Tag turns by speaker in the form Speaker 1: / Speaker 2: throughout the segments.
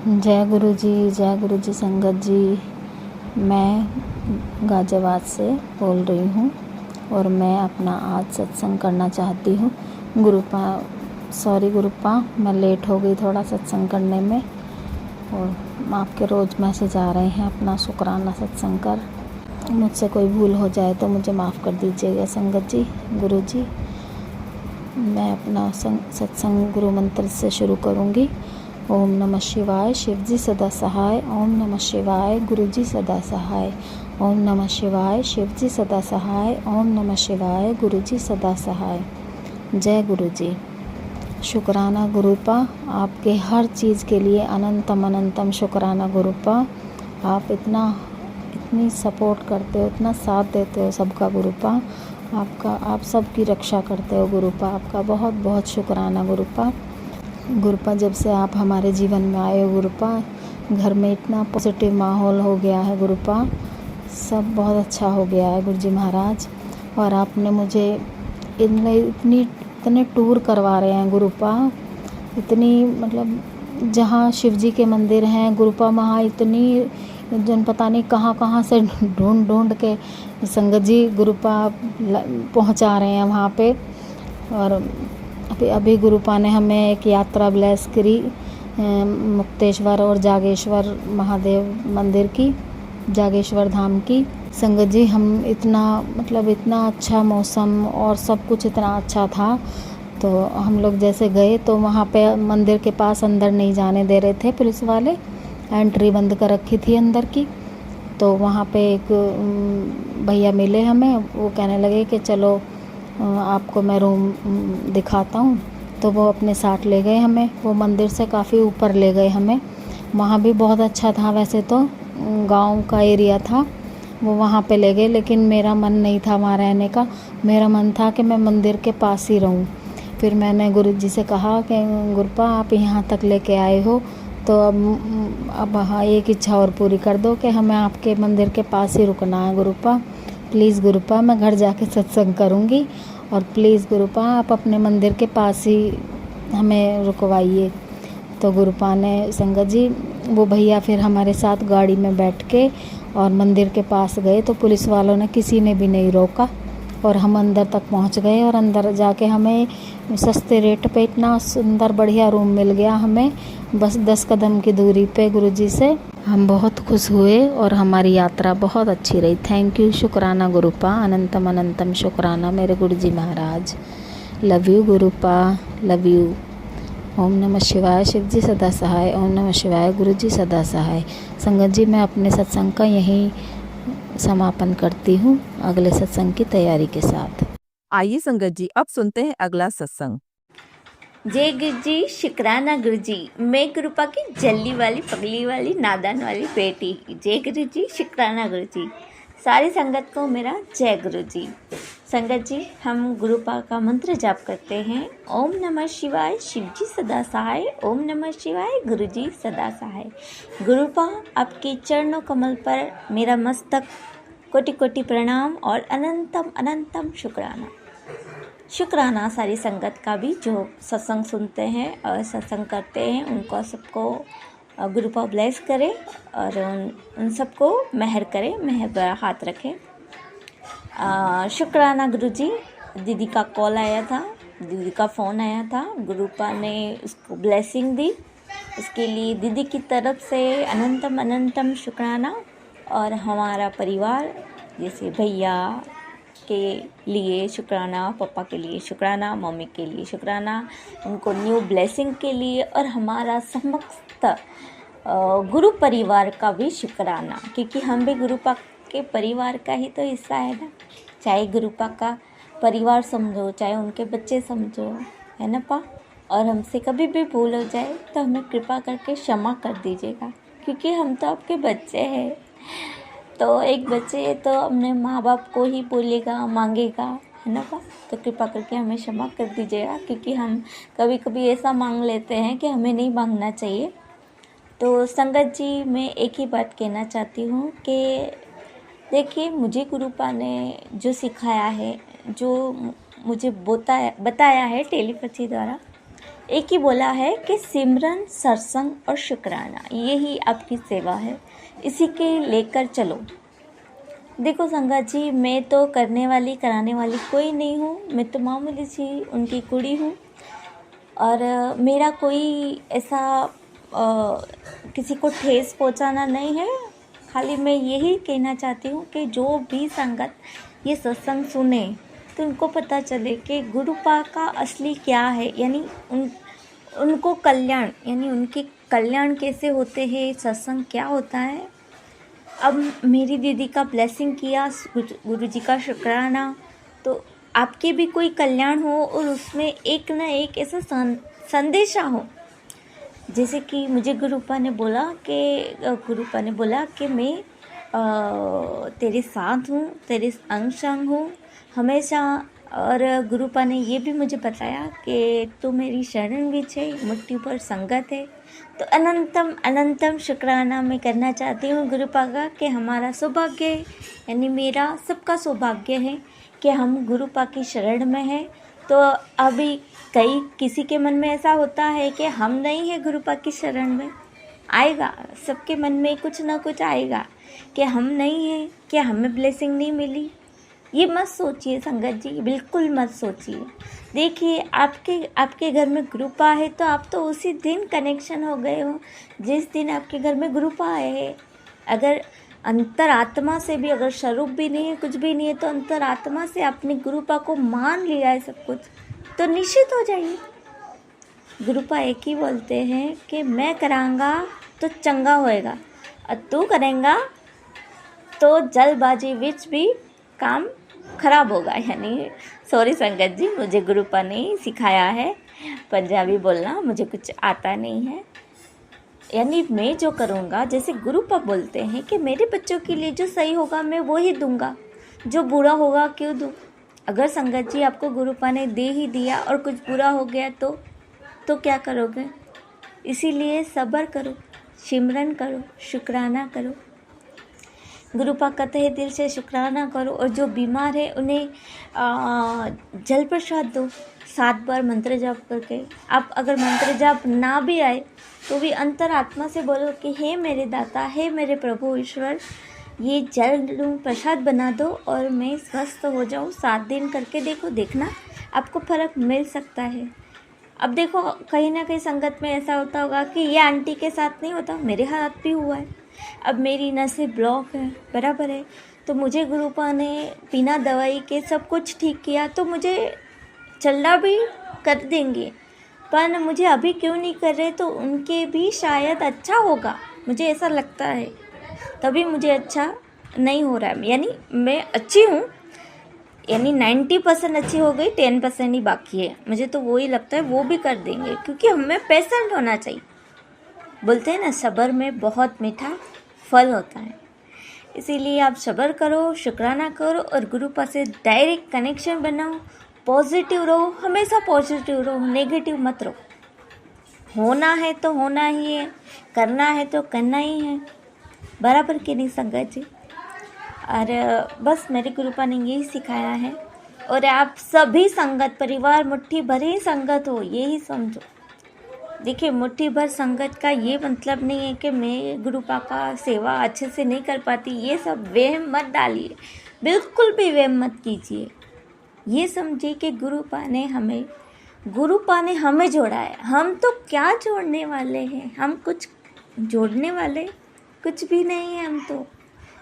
Speaker 1: जय गुरु जी संगत जी। मैं गाज़ियाबाद से बोल रही हूँ और मैं अपना आज सत्संग करना चाहती हूँ। गुरुपा मैं लेट हो गई थोड़ा सत्संग करने में, और आपके रोज़ मैसेज आ रहे हैं अपना शुक्राना सत्संग कर। मुझसे कोई भूल हो जाए तो मुझे माफ़ कर दीजिएगा संगत जी। गुरु जी, मैं अपना सत्संग गुरु मंत्र से शुरू करूँगी। ओम नमः शिवाय, शिव जी सदा सहाय। ओम नमः शिवाय, गुरु जी सदा सहाय। ओम नमः शिवाय, शिव जी सदा सहाय। ओम नमः शिवाय, गुरु जी सदा सहाय। जय गुरु जी। शुक्राना गुरुपा, आपके हर चीज़ के लिए अनंतम अनंतम शुक्राना गुरुपा। आप इतनी सपोर्ट करते हो, इतना साथ देते हो सबका गुरुपा। आप सबकी रक्षा करते हो गुरुपा। आपका बहुत बहुत शुक्राना गुरुपा। गुरुपा, जब से आप हमारे जीवन में आए हो गुरुपा, घर में इतना पॉजिटिव माहौल हो गया है गुरुपा। सब बहुत अच्छा हो गया है गुरुजी महाराज। और आपने मुझे इतने टूर करवा रहे हैं गुरुपा। इतनी मतलब जहाँ शिव जी के मंदिर हैं गुरुपा, वहाँ इतनी जन पता नहीं कहाँ से ढूंढ के संगत जी गुरुपा पहुँचा रहे हैं वहाँ पे। और अभी गुरुपा ने हमें एक यात्रा ब्लेस करी मुक्तेश्वर और जागेश्वर महादेव मंदिर की, जागेश्वर धाम की। संगत जी, हम इतना अच्छा मौसम और सब कुछ इतना अच्छा था, तो हम लोग जैसे गए तो वहाँ पे मंदिर के पास अंदर नहीं जाने दे रहे थे पुलिस वाले, एंट्री बंद कर रखी थी अंदर की। तो वहाँ पे एक भैया मिले हमें, वो कहने लगे कि चलो आपको मैं रूम दिखाता हूँ। तो वो अपने साथ ले गए हमें, वो मंदिर से काफ़ी ऊपर ले गए हमें। वहाँ भी बहुत अच्छा था, वैसे तो गांव का एरिया था, वो वहाँ पे ले गए, लेकिन मेरा मन नहीं था वहाँ रहने का। मेरा मन था कि मैं मंदिर के पास ही रहूँ। फिर मैंने गुरु जी से कहा कि गुरुपा, आप यहाँ तक लेके आए हो तो अब हाँ एक इच्छा और पूरी कर दो कि हमें आपके मंदिर के पास ही रुकना है गुरुपा। प्लीज़ गुरुपा, मैं घर जाके सत्संग करूँगी, और प्लीज़ गुरुपा आप अपने मंदिर के पास ही हमें रुकवाइए। तो गुरुपा ने संगत जी, वो भैया फिर हमारे साथ गाड़ी में बैठ के और मंदिर के पास गए, तो पुलिस वालों ने किसी ने भी नहीं रोका और हम अंदर तक पहुंच गए। और अंदर जाके हमें सस्ते रेट पे इतना सुंदर बढ़िया रूम मिल गया हमें, बस 10 कदम की दूरी पे गुरुजी से। हम बहुत खुश हुए और हमारी यात्रा बहुत अच्छी रही। थैंक यू, शुक्राना गुरुपा, अनंतम अनंतम शुक्राना मेरे गुरुजी महाराज। लव यू गुरुपा, लव यू। ओम नमः शिवाय, शिव जी सदा सहाय। ओम नमः शिवाय, गुरु जी सदा सहाय। संगत जी, मैं अपने सत्संग का यहीं समापन करती हूँ अगले सत्संग की तैयारी के साथ।
Speaker 2: आइए संगत जी, अब सुनते हैं अगला सत्संग।
Speaker 3: जय गुरु जी, शुक्राना गुरु जी। मैं गुरुपा की जल्दी वाली पगली वाली नादान वाली बेटी। जय गुरु जी, शुक्राना गुरु जी। सारी संगत को मेरा जय गुरु जी। संगत जी, हम गुरुपा का मंत्र जाप करते हैं। ओम नमः शिवाय, शिव जी सदा सहाय। ओम नमः शिवाय, गुरु जी सदा सहाय। गुरुपा, आपके चरणों कमल पर मेरा मस्तक कोटि कोटि प्रणाम और अनंतम अनंतम शुक्राना। शुक्राना सारी संगत का भी जो सत्संग सुनते हैं और सत्संग करते हैं, उनको सबको गुरुपा ब्लेस करे और उन सबको मेहर करे, मेहर भरा हाथ रखे। शुक्राना गुरुजी। दीदी का कॉल आया था, दीदी का फ़ोन आया था, गुरुपा ने उसको ब्लेसिंग दी, उसके लिए दीदी की तरफ से अनंतम अनंतम शुक्राना। और हमारा परिवार जैसे भैया के लिए शुक्राना, पापा के लिए शुक्राना, मम्मी के लिए शुक्राना, उनको न्यू ब्लेसिंग के लिए, और हमारा समस्त गुरु परिवार का भी शुक्राना, क्योंकि हम भी गुरुपा के परिवार का ही तो हिस्सा है ना। चाहे गुरुपा का परिवार समझो, चाहे उनके बच्चे समझो, है ना पा। और हमसे कभी भी भूल हो जाए तो हमें कृपा करके क्षमा कर दीजिएगा, क्योंकि हम तो आपके बच्चे हैं। तो एक बच्चे तो अपने माँ बाप को ही बोलेगा, मांगेगा, है ना पा। तो कृपा करके हमें क्षमा कर दीजिएगा, क्योंकि हम कभी कभी ऐसा मांग लेते हैं कि हमें नहीं मांगना चाहिए। तो संगत जी, मैं एक ही बात कहना चाहती हूँ कि देखिए, मुझे गुरुपा ने जो सिखाया है, जो मुझे बताया है टेलीपैथी द्वारा, एक ही बोला है कि सिमरन, सत्संग और शुक्राना, यही आपकी सेवा है, इसी के लेकर चलो। देखो संगत जी, मैं तो करने वाली कराने वाली कोई नहीं हूँ, मैं तो मामूली सी उनकी कुड़ी हूँ। और मेरा कोई ऐसा किसी को ठेस पहुँचाना नहीं है। खाली मैं यही कहना चाहती हूँ कि जो भी संगत ये सत्संग सुने तो उनको पता चले कि गुरुपा का असली क्या है, यानी उनको कल्याण, यानी उनके कल्याण कैसे होते हैं, सत्संग क्या होता है। अब मेरी दीदी का ब्लेसिंग किया, गुरु जी का शुक्राना, तो आपके भी कोई कल्याण हो और उसमें एक ना एक ऐसा संदेशा हो। जैसे कि मुझे गुरुपा ने बोला कि मैं तेरे साथ हूँ, तेरे अंग संग हूँ हमेशा। और गुरुपा ने ये भी मुझे बताया कि तू मेरी शरण भी छे, मुट्ठी पर संगत है। तो अनंतम अनंतम शुक्राना मैं करना चाहती हूँ गुरुपा का कि हमारा सौभाग्य है, यानी मेरा सबका सौभाग्य है कि हम गुरुपा की शरण में हैं। तो अभी किसी के मन में ऐसा होता है कि हम नहीं है गुरुपा की शरण में, आएगा, सबके मन में कुछ ना कुछ आएगा कि हम नहीं हैं, कि हमें ब्लेसिंग नहीं मिली। ये मत सोचिए संगत जी, बिल्कुल मत सोचिए। देखिए आपके घर में गुरुपा है तो आप तो उसी दिन कनेक्शन हो गए हो जिस दिन आपके घर में गुरुपा आए हैं। अगर अंतरात्मा से भी, अगर स्वरूप भी नहीं है, कुछ भी नहीं है, तो अंतरात्मा से अपनी गुरुपा को मान लिया है सब कुछ, तो निश्चित हो जाइए। गुरुपा एक ही बोलते हैं कि मैं करांगा तो चंगा होएगा और तू करेंगा तो जल्दबाजी विच भी काम खराब होगा। यानी सॉरी संगत जी, मुझे गुरुपा ने सिखाया है पंजाबी बोलना, मुझे कुछ आता नहीं है। यानी मैं जो करूँगा, जैसे गुरुपा बोलते हैं कि मेरे बच्चों के लिए जो सही होगा मैं वो ही दूंगा, जो बुरा होगा क्यों दूँ। अगर संगत जी आपको गुरुपा ने दे ही दिया और कुछ बुरा हो गया तो क्या करोगे। इसीलिए सब्र करो, सिमरन करो, शुक्राना करो, गुरुपा का तहे दिल से शुक्राना करो। और जो बीमार है उन्हें जल प्रसाद दो 7 बार मंत्र जाप करके। आप अगर मंत्र जाप ना भी आए तो भी अंतरात्मा से बोलो कि हे मेरे दाता, हे मेरे प्रभु ईश्वर, ये जल लूँ, प्रसाद बना दो और मैं स्वस्थ हो जाऊँ। 7 दिन करके देखना आपको फ़र्क मिल सकता है। अब देखो कहीं ना कहीं संगत में ऐसा होता होगा कि ये आंटी के साथ नहीं होता, मेरे हाथ भी हुआ है। अब मेरी नसें ब्लॉक है, बराबर है, तो मुझे गुरुपा ने बिना दवाई के सब कुछ ठीक किया, तो मुझे चलना भी कर देंगे। पर मुझे अभी क्यों नहीं कर रहे, तो उनके भी शायद अच्छा होगा, मुझे ऐसा लगता है, तभी मुझे अच्छा नहीं हो रहा है। यानी मैं अच्छी हूँ, यानी 90% अच्छी हो गई, 10% ही बाकी है। मुझे तो वो ही लगता है वो भी कर देंगे, क्योंकि हमें पेशेंट होना चाहिए। बोलते हैं ना, सब्र में बहुत मीठा फल होता है। इसीलिए आप सब्र करो, शुक्राना करो और गुरुपा से डायरेक्ट कनेक्शन बनाओ। पॉजिटिव रहो, हमेशा पॉजिटिव रहो, नेगेटिव मत रहो। होना है तो होना ही है, करना है तो करना ही है, बराबर कि नहीं संगत जी। और बस मेरे गुरुपा ने यही सिखाया है। और आप सभी संगत, परिवार मुट्ठी भर ही संगत हो, यही समझो। देखिए, मुट्ठी भर संगत का ये मतलब नहीं है कि मैं गुरुपा का सेवा अच्छे से नहीं कर पाती। ये सब वहम मत डालिए, बिल्कुल भी वहम मत कीजिए। ये समझिए कि गुरुपा ने हमें जोड़ा है। हम तो क्या जोड़ने वाले हैं, हम कुछ जोड़ने वाले कुछ भी नहीं है। हम तो,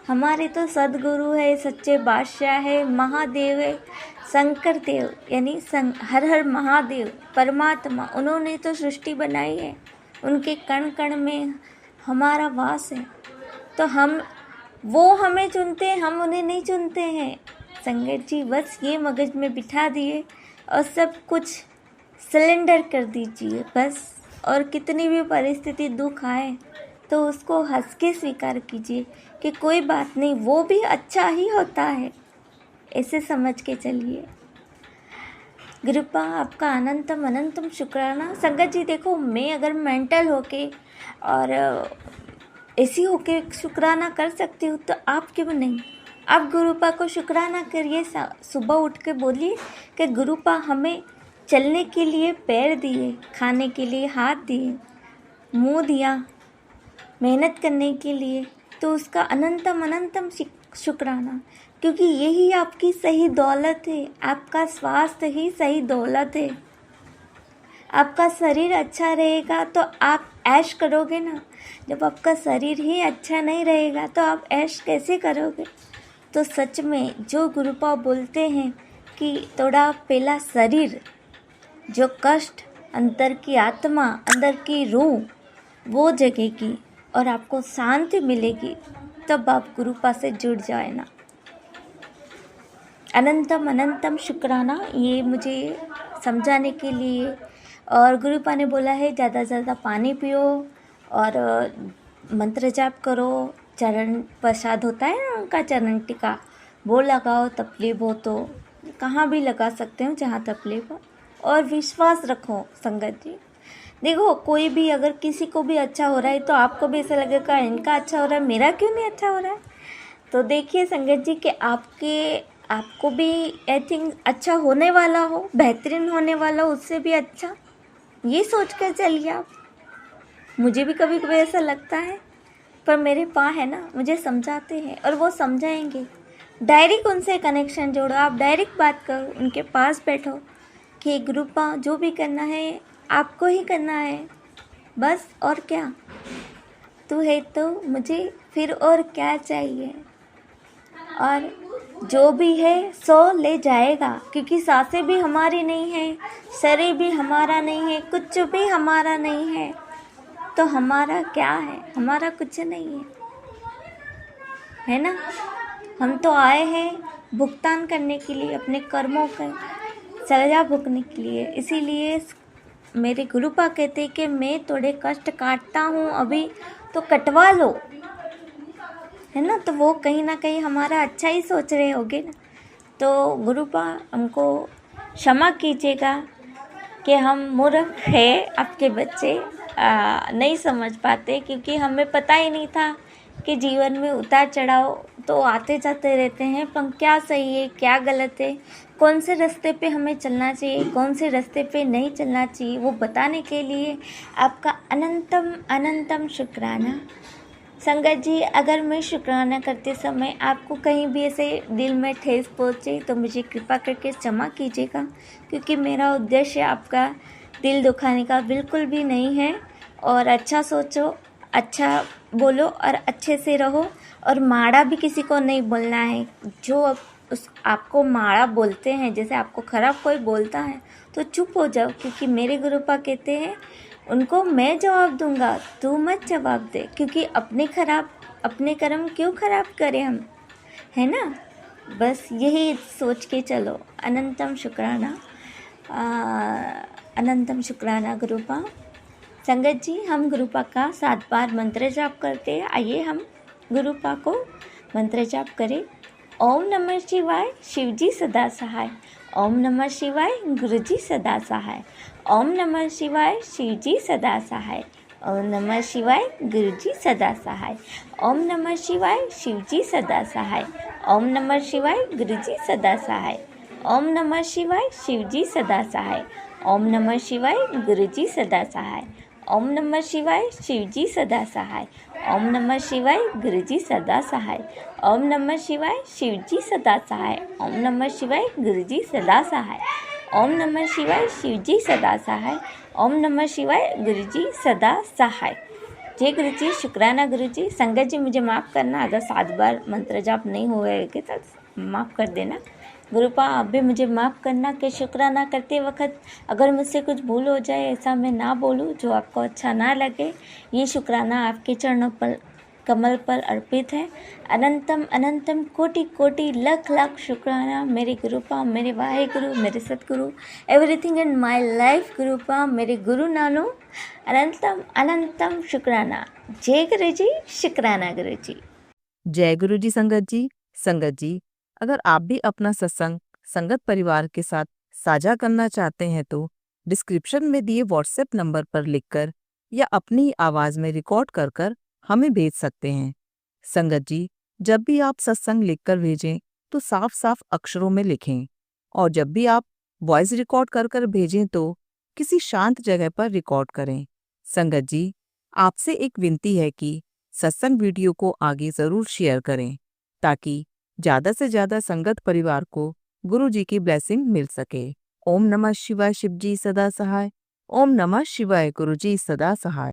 Speaker 3: हमारे तो सदगुरु है, सच्चे बादशाह है, महादेव है, शंकर देव, यानी हर हर महादेव परमात्मा, उन्होंने तो सृष्टि बनाई है, उनके कण कण में हमारा वास है। तो वो हमें चुनते हैं, हम उन्हें नहीं चुनते हैं। संगत जी, बस ये मगज में बिठा दिए और सब कुछ सिलेंडर कर दीजिए बस। और कितनी भी परिस्थिति दुख आए तो उसको हंस के स्वीकार कीजिए कि कोई बात नहीं, वो भी अच्छा ही होता है, ऐसे समझ के चलिए। गुरुपा आपका अनंतम अनंतम शुक्राना। संगत जी देखो, मैं अगर मेंटल होके और ऐसी होके शुक्राना कर सकती हूँ तो आप क्यों नहीं। आप गुरुपा को शुक्राना करिए, सुबह उठ के बोलिए कि गुरुपा हमें चलने के लिए पैर दिए, खाने के लिए हाथ दिए, मुंह दिया मेहनत करने के लिए, तो उसका अनंतम अनंतम शुक्राना, क्योंकि यही आपकी सही दौलत है। आपका स्वास्थ्य ही सही दौलत है। आपका शरीर अच्छा रहेगा तो आप ऐश करोगे ना। जब आपका शरीर ही अच्छा नहीं रहेगा तो आप ऐश कैसे करोगे। तो सच में जो गुरुपा बोलते हैं कि थोड़ा पहला शरीर, जो कष्ट अंदर की आत्मा, अंदर की रूह वो जगेगी और आपको शांति मिलेगी, तब आप गुरुपा से जुड़ जाए ना। अनंतम अनंतम शुक्राना, ये मुझे समझाने के लिए। और गुरुपा ने बोला है ज़्यादा से ज़्यादा पानी पियो और मंत्र जाप करो। चरण प्रसाद होता है ना उनका, चरण टीका वो लगाओ। तकलीफ हो तो कहाँ भी लगा सकते हो जहाँ तकलीफ हो। और विश्वास रखो संगत जी। देखो, कोई भी अगर किसी को भी अच्छा हो रहा है तो आपको भी ऐसा लगेगा इनका अच्छा हो रहा है, मेरा क्यों नहीं अच्छा हो रहा है। तो देखिए संगत जी कि आपको भी आई थिंक अच्छा होने वाला हो, बेहतरीन होने वाला हो, उससे भी अच्छा, ये सोच कर चलिए आप। मुझे भी कभी कभी ऐसा लगता है, पर मेरे पास है ना, मुझे समझाते हैं और वो समझाएंगे। डायरेक्ट उनसे कनेक्शन जोड़ो, आप डायरेक्ट बात करो, उनके पास बैठो कि गुरुपा जो भी करना है आपको ही करना है बस, और क्या। तू है तो मुझे फिर और क्या चाहिए। और जो भी है सो ले जाएगा, क्योंकि सांसें भी हमारी नहीं है, शरीर भी हमारा नहीं है, कुछ भी हमारा नहीं है। तो हमारा क्या है, हमारा कुछ नहीं है ना। हम तो आए हैं भुगतान करने के लिए, अपने कर्मों का सजा भुगतने के लिए। इसीलिए मेरे गुरुपा कहते कि मैं थोड़े कष्ट काटता हूँ अभी, तो कटवा लो, है ना। तो वो कहीं ना कहीं हमारा अच्छा ही सोच रहे होगे ना। तो गुरुपा हमको क्षमा कीजिएगा कि हम मूर्ख है, आपके बच्चे नहीं समझ पाते, क्योंकि हमें पता ही नहीं था कि जीवन में उतार चढ़ाव तो आते जाते रहते हैं, पर क्या सही है क्या गलत है, कौन से रास्ते पे हमें चलना चाहिए, कौन से रास्ते पे नहीं चलना चाहिए, वो बताने के लिए आपका अनंतम अनंतम शुक्राना। संगत जी, अगर मैं शुक्राना करते समय आपको कहीं भी ऐसे दिल में ठेस पहुँचे तो मुझे कृपा करके क्षमा कीजिएगा, क्योंकि मेरा उद्देश्य आपका दिल दुखाने का बिल्कुल भी नहीं है। और अच्छा सोचो, अच्छा बोलो और अच्छे से रहो, और माड़ा भी किसी को नहीं बोलना है। जो आपको माड़ा बोलते हैं, जैसे आपको खराब कोई बोलता है तो चुप हो जाओ, क्योंकि मेरे गुरुपा कहते हैं उनको मैं जवाब दूंगा, तू मत जवाब दे, क्योंकि अपने कर्म क्यों खराब करें हम, है ना। बस यही सोच के चलो। अनंतम शुक्राना, अनंतम शुक्राना गुरुपा। संगत जी, हम गुरुपा का 7 बार मंत्र जाप करते हैं। आइए हम गुरुपा को मंत्र जाप करें। ओम नमः शिवाय, शिवजी सदा सहाय। ओम नमः शिवाय, गुरुजी सदा सहाय। ओम नमः शिवाय, शिवजी सदा सहाय। ओम नमः शिवाय, गुरुजी सदा सहाय। ओम नमः शिवाय, शिवजी सदा सहाय। ओम नमः शिवाय, गुरुजी सदा सहाय। ओम नमः शिवाय, शिवजी सदा सहाय। ओम नमः शिवाय, गुरुजी सदा सहाय। ओम नमः शिवाय, शिवजी सदा सहाय। ओम नमः शिवाय, गुरुजी सदा सहाय। ओम नमः शिवाय, शिवजी सदा सहाय। ओम नमः शिवाय, गुरुजी सदा सहाय। ओम नमः शिवाय, शिवजी सदा सहाय। ओम नमः शिवाय, गुरुजी सदा सहाय। जय गुरुजी, शुक्राना गुरुजी। संगत जी, मुझे माफ़ करना अगर 7 बार मंत्र जाप नहीं हुए तो माफ़ कर देना। गुरुपा, आप भी मुझे माफ़ करना कि शुक्राना करते वक्त अगर मुझसे कुछ भूल हो जाए, ऐसा मैं ना बोलूँ जो आपको अच्छा ना लगे। ये शुक्राना आपके चरणों पर, कमल पर अर्पित है। अनंतम अनंतम कोटि कोटि लख लख शुक्राना मेरे गुरुपा, मेरे वाहेगुरु, मेरे सतगुरु, एवरीथिंग इन माय लाइफ गुरुपा, मेरे गुरु नानू। अनंतम अनंतम शुक्राना। जय गुरु जी, शुक्राना गुरु जी।
Speaker 2: जय गुरु जी। संगत जी, अगर आप भी अपना सत्संग संगत परिवार के साथ साझा करना चाहते हैं तो डिस्क्रिप्शन में दिए व्हाट्सएप नंबर पर लिखकर या अपनी आवाज में रिकॉर्ड कर हमें भेज सकते हैं। संगत जी, जब भी आप सत्संग लिखकर भेजें तो साफ साफ अक्षरों में लिखें, और जब भी आप वॉइस रिकॉर्ड कर कर भेजें तो किसी शांत जगह पर रिकॉर्ड करें। संगत जी, आपसे एक विनती है कि सत्संग वीडियो को आगे ज़रूर शेयर करें ताकि ज़्यादा से ज़्यादा संगत परिवार को गुरु जी की ब्लेसिंग मिल सके। ओम नमः शिवाय, शिव जी सदा सहाय। ओम नमः शिवाय, गुरु जी सदा सहाय।